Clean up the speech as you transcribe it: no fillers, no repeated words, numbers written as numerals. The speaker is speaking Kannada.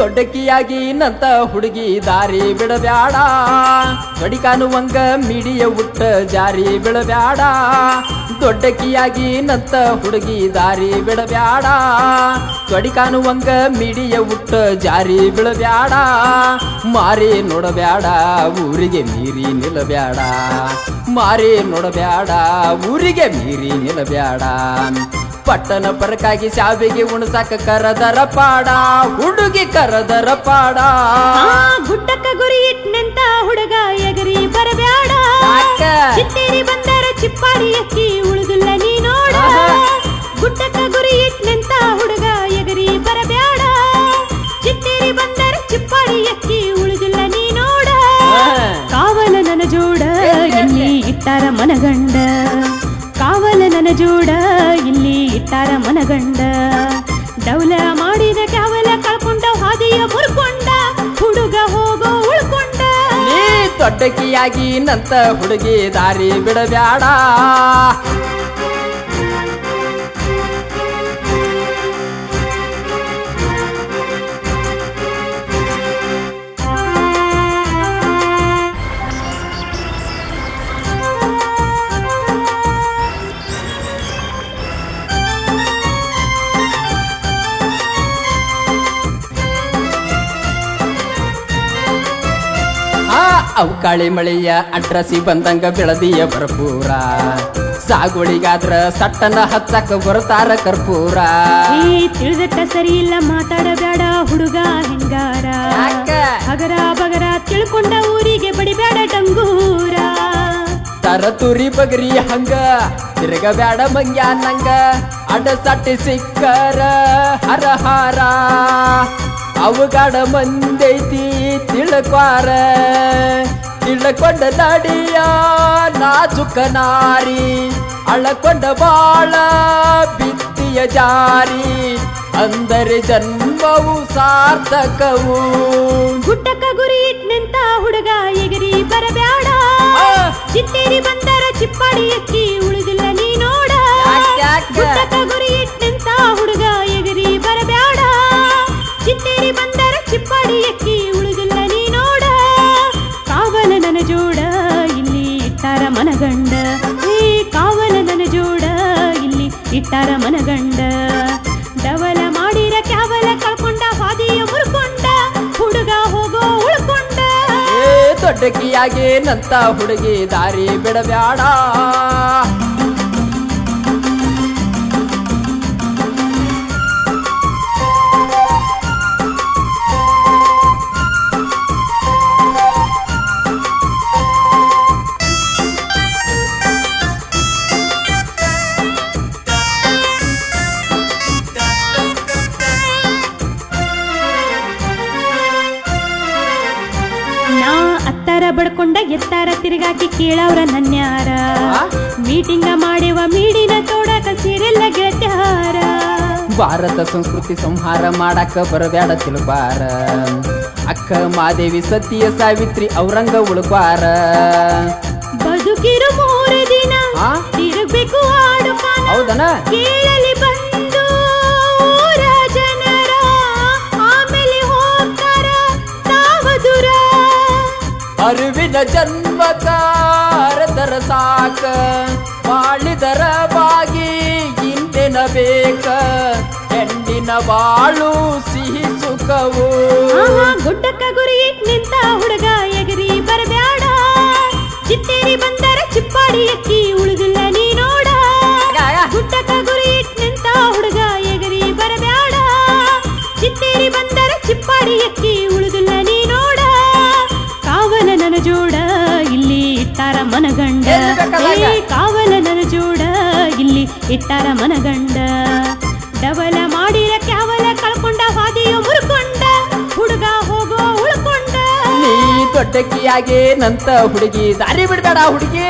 ದೊಡ್ಡಕ್ಕಿಯಾಗಿ ನಂತ ಹುಡುಗಿ ದಾರಿ ಬಿಡಬ್ಯಾಡ ಗಡಿಕಾನುವಂಗ ಮಿಡಿಯ ಉಟ್ಟ ಜಾರಿ ಬಿಡಬ್ಯಾಡ ದೊಡ್ಡಕ್ಕಿಯಾಗಿ ನಂತ ಹುಡುಗಿ ದಾರಿ ಬಿಡಬ್ಯಾಡ ಗಡಿಕಾನುವಂಗ ಮಿಡಿಯ ಉಟ್ಟ ಜಾರಿ ಬಿಡಬ್ಯಾಡ ಮಾರಿ ನೋಡಬ್ಯಾಡ ಊರಿಗೆ ಮೀರಿ ನಿಲ್ಲಬ್ಯಾಡ ಮಾರಿ ನೋಡಬ್ಯಾಡ ಊರಿಗೆ ಮೀರಿ ನಿಲ್ಲಬ್ಯಾಡ ಪಟ್ಟಣ ಪರಕಾಗಿ ಶಾವಿಗೆ ಉಣಸಾಕ ಕರದರ ಪಾಡ ಹುಡುಗಿ ಕರದರ ಪಾಡ ಗುಡ್ಡಕ್ಕ ಗುರಿ ಇಟ್ನಂತ ಹುಡುಗ ಎಗರಿ ಬರಬ್ಯಾಡ ಚಿತ್ತೇರಿ ಬಂದರ ಚಿಪ್ಪಾಡಿ ಅಕ್ಕಿ ಉಳಿದಿಲ್ಲ ನೀ ನೋಡ ಗುಡ್ಡಕ್ಕ ಗುರಿ ಇಟ್ನಂತ ಹುಡುಗ ಎಗರಿ ಬರಬ್ಯಾಡ ಚಿತ್ತೇರಿ ಬಂದರ ಚಿಪ್ಪಾಡಿ ಅಕ್ಕಿ ಉಳಿದಿಲ್ಲ ನೀ ನೋಡ ಕಾವಲ ನನ್ನ ಜೋಡ ಇಲ್ಲಿ ಇಟ್ಟಾರ ಮನಗಂಡ ಕಾವಲ ನನ್ನ ಜೋಡ ಇಲ್ಲಿ ಇಟ್ಟಾರ ಮನಗಂಡ ಡೌಲ ಮಾಡಿದ ಕಾವಲ ಕಳ್ಕೊಂಡ ಹಾದಿಯ ಮುರ್ಕೊಂಡ ಹುಡುಗ ಹೋಗೋ ಉಳ್ಕೊಂಡ ನೀ ದೊಡ್ಡಕ್ಕಿಯಾಗಿ ನಂತ ಹುಡುಗಿ ದಾರಿ ಬಿಡಬ್ಯಾಡ ಅವಕಾಳಿ ಮಳೆಯ ಅಡ್ರಸಿ ಬಂದಂಗ ಬೆಳದಿಯ ಭರಪೂರ ಸಾಗುಳಿಗಾದ್ರ ಸಟ್ಟನ ಹಚ್ಚಕ ಬರ್ತಾರ ಕರ್ಪೂರ ತಿಳಿದಟ್ಟ ಸರಿ ಇಲ್ಲ ಮಾತಾಡಬೇಡ ಹುಡುಗ ಹೆಂಗಾರ ಹಗರ ಬಗರ ತಿಳ್ಕೊಂಡ ಊರಿಗೆ ಬಡಿಬೇಡ ಡಂಗೂರ ತರತುರಿ ಬಗರಿ ಹಂಗ ತಿರುಗಬ್ಯಾಡ ಮಂಗ್ಯ ನಂಗ ಅಡಸಟ್ಟಿ ಸಿಕ್ಕರ ಹರಹಾರ ಅವಗಾಡ ಮಂದೈತಿ ತಿಳ್ಕ್ವಾರ ತಿಳ್ಕೊಂಡ ನಡಿಯ ನಾಜುಕ ನಾರಿ ಅಳಕೊಂಡ ಬಾಳ ಬಿತ್ತಿಯ ಜಾರಿ ಅಂದರೆ ಜನ್ಮವು ಸಾರ್ಥಕವು ಗುಡ್ಡಕ್ಕ ಗುರಿ ಇಟ್ನಂತ ಹುಡುಗ ಎಗರಿ ಬರಬ್ಯಾಡ ಚಿತ್ತೇರಿ ಬಂದರ ಚಿಪ್ಪಾಡಿ ಅಕ್ಕಿ ಉಳಿದಿಲ್ಲ ನೀ ನೋಡ ಗುಡ್ಡಕ್ಕ ಗುರಿ ಇಟ್ನಂತ ಹುಡುಗ ಎಗರಿ ಬರಬ್ಯಾಡ ಚಿತ್ತೇರಿ ಬಂದರ ಚಿಪ್ಪಾಡಿ ಅಕ್ಕಿ ಉಳಿದಿಲ್ಲ ನೀ ನೋಡ ಕಾವಲ ನನ್ನ ಜೋಡ ಇಲ್ಲಿ ಇಟ್ಟಾರ ಮನಗಂಡ ಕಾವಲ ನನ್ನ ಜೋಡ ಇಲ್ಲಿ ಇಟ್ಟಾರ ಮನಗಂಡ ಡವಲ ಮಾಡಿರ ಕ್ಯಾವಲ ಕಳ್ಕೊಂಡ ಹಾದಿಯ ಮುರ್ಕೊಂಡ ಹುಡುಗ ಹೋಗೋ ಉಳ್ಕೊಂಡ ದೊಡ್ಡಕ್ಕಿಯಾಗಿ ನಂತ ಹುಡುಗಿ ದಾರಿ ಬಿಡಬ್ಯಾಡ ಬಡ್ಕೊಂಡ ಎತ್ತಾರ ತಿರುಗಾಕಿ ಕೇಳವ್ರ ನನ್ಯಾರ ಮೀಟಿಂಗ ಮಾಡುವ ಮೀಡಿನ ತೋಡಕ ಸೇರೆಲ್ಲ ಗೆಳತ್ಯಾರ ಭಾರತ ಸಂಸ್ಕೃತಿ ಸಂಹಾರ ಮಾಡಾಕ ಬರಬ್ಯಾಡ ತಿಳ್ಬಾರ ಅಕ್ಕ ಮಾದೇವಿ ಸತಿಯ ಸಾವಿತ್ರಿ ಔರಂಗ ಉಳ್ಬಾರ ಬದುಕಿರು 3 ದಿನ ತಿರುಗಬೇಕು ಆಡು ಹೌದನ ಕೇಳಲಿ ಬಂದು ಊರ ಜನರ ಆಮೇಲೆ ಹೋಗ್ತಾರ ತಾವದುರ ಅರಿವಿನ ಜನ್ಮಕಾರ ಸಾಕ ಬಾಳಿದರ ಬಾಗಿ ಇಂದಿನ ಬೇಕ ಹೆಣ್ಣಿನ ಬಾಳು ಸಿಹಿ ಸುಖವು ಗುಡ್ಡಕ್ಕ ಗುರಿ ನಿಂತ ಹುಡುಗ ಎಗರಿ ಬರಬ್ಯಾಡ ಚಿತ್ತೇರಿ ಬಂದರ ಚಿಪ್ಪಾಡಿ ಅಕ್ಕಿ ಉಳಿದಿಲ್ಲ ನೀ ನೋಡ ಗುಡ್ಡಕ್ಕ ಗುರಿ ನಿಂತ ಹುಡುಗ ಎಗರಿ ಬರಬ್ಯಾಡ ಚಿತ್ತೇರಿ ಬಂದರ ಚಿಪ್ಪಾಡಿ ಅಕ್ಕಿ ಉಳಿದಿಲ್ಲ ನೀ ನೋಡ ಕಾವಲ ನನ್ನ ಜೋಡ ಇಲ್ಲಿ ಇಟ್ಟಾರ ಮನಗಂಡ ಕಾವಲ ನನ್ನ ಜೋಡ ಇಲ್ಲಿ ಇಟ್ಟಾರ ಮನಗಂಡ ಡಬಲ ಮಾಡಿರ ಕ್ಯಾವಲ ಕಳ್ಕೊಂಡ ಹಾದಿಯ ಮುರ್ಕೊಂಡ ಹುಡುಗ ಹೋಗೋ ಉಳ್ಕೊಂಡ ನೀ ದೊಡ್ಡಕ್ಕಿಯಾಗಿ ನಂತ ಹುಡುಗಿ ದಾರಿ ಬಿಡ್ಬೇಡ ಹುಡುಗಿ